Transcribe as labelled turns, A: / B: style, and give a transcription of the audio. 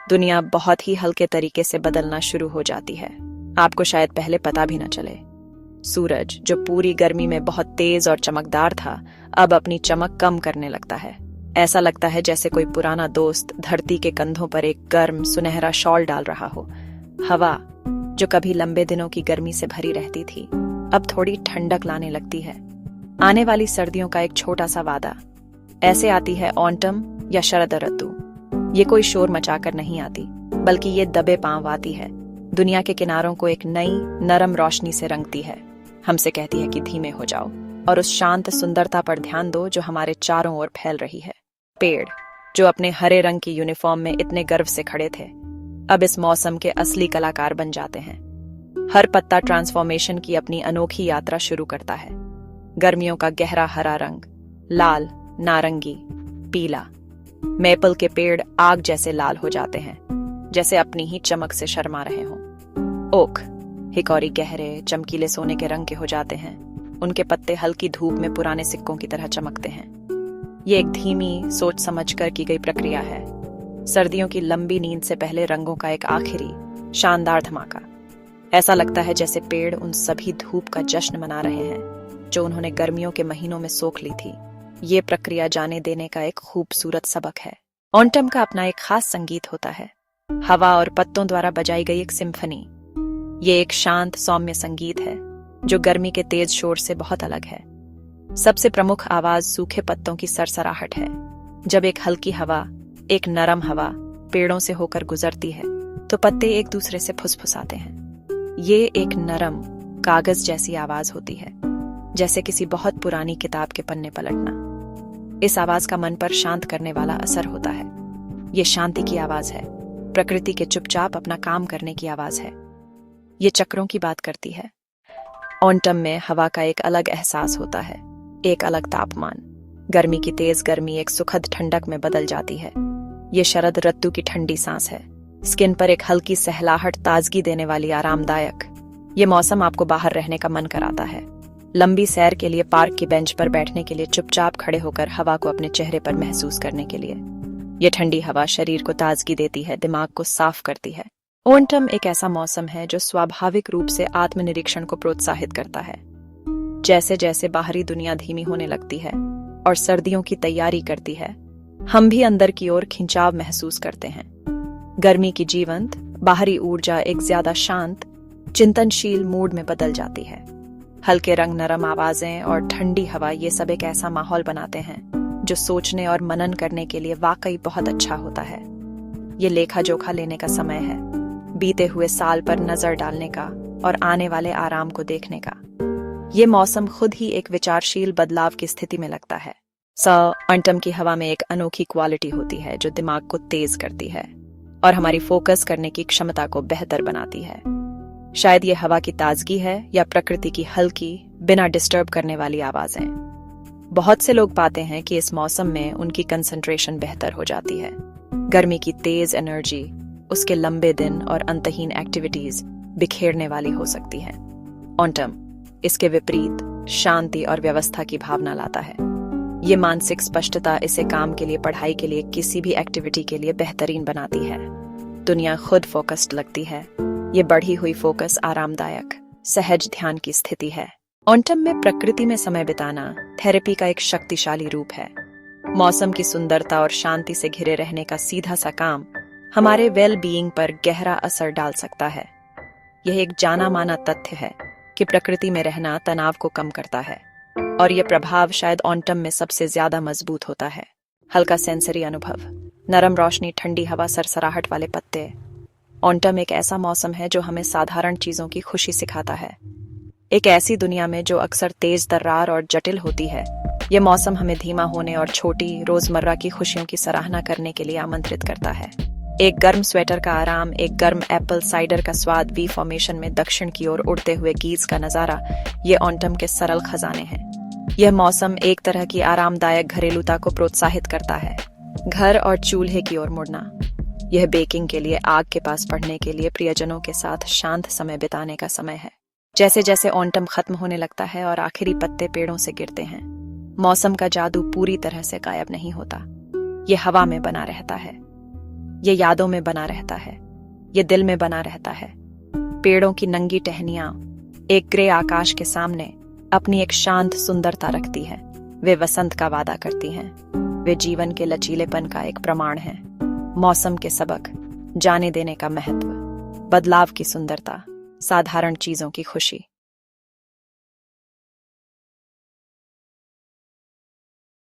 A: दुनिया बहुत ही हल्के तरीके से बदलना शुरू हो जाती है। आपको शायद पहले पता भी न चले। सूरज, जो पूरी गर्मी में बहुत तेज और चमकदार था, अब अपनी चमक कम करने लगता है। ऐसा लगता है जैसे कोई पुराना दोस्त धरती के कंधों पर एक गर्म सुनहरा शॉल डाल रहा हो। हवा, जो कभी लंबे दिनों की गर्मी से भरी रहती थी, अब थोड़ी ठंडक लाने लगती है। आने वाली सर्दियों का एक छोटा सा वादा। ऐसे आती है ऑटम या शरद ऋतु। ये कोई शोर मचाकर नहीं आती, बल्कि ये दबे पांव आती है। दुनिया के किनारों को एक नई नरम रोशनी से रंगती है। हमसे कहती है कि धीमे हो जाओ और उस शांत सुंदरता पर ध्यान दो जो हमारे चारों ओर फैल रही है। पेड़, जो अपने हरे रंग की यूनिफॉर्म में इतने गर्व से खड़े थे, अब इस मौसम के असली कलाकार बन जाते हैं। हर पत्ता ट्रांसफॉर्मेशन की अपनी अनोखी यात्रा शुरू करता है। गर्मियों का गहरा हरा रंग, लाल, नारंगी, पीला। मेपल के पेड़ आग जैसे लाल हो जाते हैं, जैसे अपनी ही चमक से शर्मा रहे हों। ओक, हिकौरी गहरे चमकीले सोने के रंग के हो जाते हैं। उनके पत्ते हल्की धूप में पुराने सिक्कों की तरह चमकते हैं। ये एक धीमी सोच समझकर की गई प्रक्रिया है। सर्दियों की लंबी नींद से पहले रंगों का एक आखिरी शानदार धमाका। ऐसा लगता है जैसे पेड़ उन सभी धूप का जश्न मना रहे हैं जो उन्होंने गर्मियों के महीनों में सोख ली थी। ये प्रक्रिया जाने देने का एक खूबसूरत सबक है। ऑटम का अपना एक खास संगीत होता है, हवा और पत्तों द्वारा बजाई गई एक सिम्फनी। ये एक शांत सौम्य संगीत है जो गर्मी के तेज शोर से बहुत अलग है। सबसे प्रमुख आवाज सूखे पत्तों की सरसराहट है। जब एक हल्की हवा, एक नरम हवा पेड़ों से होकर गुजरती है तो पत्ते एक दूसरे से फुसफुसाते हैं। ये एक नरम कागज जैसी आवाज होती है, जैसे किसी बहुत पुरानी किताब के पन्ने पलटना। इस आवाज का मन पर शांत करने वाला असर होता है। ये शांति की आवाज है, प्रकृति के चुपचाप अपना काम करने की आवाज है। ये चक्रों की बात करती है। ऑटम में हवा का एक अलग एहसास होता है, एक अलग तापमान। गर्मी की तेज गर्मी एक सुखद ठंडक में बदल जाती है। ये शरद ऋतु की ठंडी सांस है, स्किन पर एक हल्की सहलाहट, ताजगी देने वाली, आरामदायक। ये मौसम आपको बाहर रहने का मन कराता है। लंबी सैर के लिए, पार्क की बेंच पर बैठने के लिए, चुपचाप खड़े होकर हवा को अपने चेहरे पर महसूस करने के लिए। ये ठंडी हवा शरीर को ताजगी देती है, दिमाग को साफ करती है। ऑटम एक ऐसा मौसम है जो स्वाभाविक रूप से आत्मनिरीक्षण को प्रोत्साहित करता है। जैसे जैसे बाहरी दुनिया धीमी होने लगती है और सर्दियों की तैयारी करती है, हम भी अंदर की ओर खिंचाव महसूस करते हैं। गर्मी की जीवंत बाहरी ऊर्जा एक ज्यादा शांत, चिंतनशील मूड में बदल जाती है। हल्के रंग, नरम आवाजें और ठंडी हवा, ये सब एक ऐसा माहौल बनाते हैं जो सोचने और मनन करने के लिए वाकई बहुत अच्छा होता है। ये लेखा जोखा लेने का समय है, बीते हुए साल पर नजर डालने का और आने वाले आराम को देखने का। ये मौसम खुद ही एक विचारशील बदलाव की स्थिति में लगता है। ऑटम की हवा में एक अनोखी क्वालिटी होती है जो दिमाग को तेज करती है और हमारी फोकस करने की क्षमता को बेहतर बनाती है। शायद ये हवा की ताजगी है या प्रकृति की हल्की, बिना डिस्टर्ब करने वाली आवाजें। बहुत से लोग पाते हैं कि इस मौसम में उनकी कंसंट्रेशन बेहतर हो जाती है। गर्मी की तेज एनर्जी उसके लंबे दिन और अंतहीन एक्टिविटीज बिखेरने वाली हो सकती है। ऑटम इसके विपरीत शांति और व्यवस्था की भावना लाता है। ये मानसिक स्पष्टता इसे काम के लिए, पढ़ाई के लिए, किसी भी एक्टिविटी के लिए बेहतरीन बनाती है। दुनिया खुद फोकस्ड लगती है। ये बढ़ी हुई फोकस आरामदायक, सहज ध्यान की स्थिति है। ऑटम में प्रकृति में समय बिताना थेरेपी का एक शक्तिशाली रूप है। मौसम की सुंदरता और शांति से घिरे रहने का सीधा सा काम हमारे वेल बीइंग पर गहरा असर डाल सकता है। यह एक जाना माना तथ्य है कि प्रकृति में रहना तनाव को कम करता है और यह प्रभाव शायद ऑटम में सबसे ज्यादा मजबूत होता है। हल्का सेंसरी अनुभव, नरम रोशनी, ठंडी हवा, सरसराहट वाले पत्ते। ऑटम एक ऐसा मौसम है जो हमें साधारण चीजों की खुशी सिखाता है। एक ऐसी दुनिया में जो अक्सर तेज तर्रार और जटिल होती है, यह मौसम हमें धीमा होने और छोटी रोजमर्रा की खुशियों की सराहना करने के लिए आमंत्रित करता है। एक गर्म स्वेटर का आराम, एक गर्म एप्पल साइडर का स्वाद, वी फॉर्मेशन में दक्षिण की ओर उड़ते हुए गीज का नजारा, ये ऑटम के सरल खजाने हैं। यह मौसम एक तरह की आरामदायक घरेलूता को प्रोत्साहित करता है। घर और चूल्हे की ओर मुड़ना, यह बेकिंग के लिए, आग के पास पढ़ने के लिए, प्रियजनों के साथ शांत समय बिताने का समय है। जैसे जैसे ऑटम खत्म होने लगता है और आखिरी पत्ते पेड़ों से गिरते हैं, मौसम का जादू पूरी तरह से गायब नहीं होता। यह हवा में बना रहता है। ये यादों में बना रहता है, ये दिल में बना रहता है। पेड़ों की नंगी टहनियां एक ग्रे आकाश के सामने अपनी एक शांत सुंदरता रखती है। वे वसंत का वादा करती हैं। वे जीवन के लचीलेपन का एक प्रमाण हैं। मौसम के सबक, जाने देने का महत्व, बदलाव की सुंदरता, साधारण चीजों की खुशी।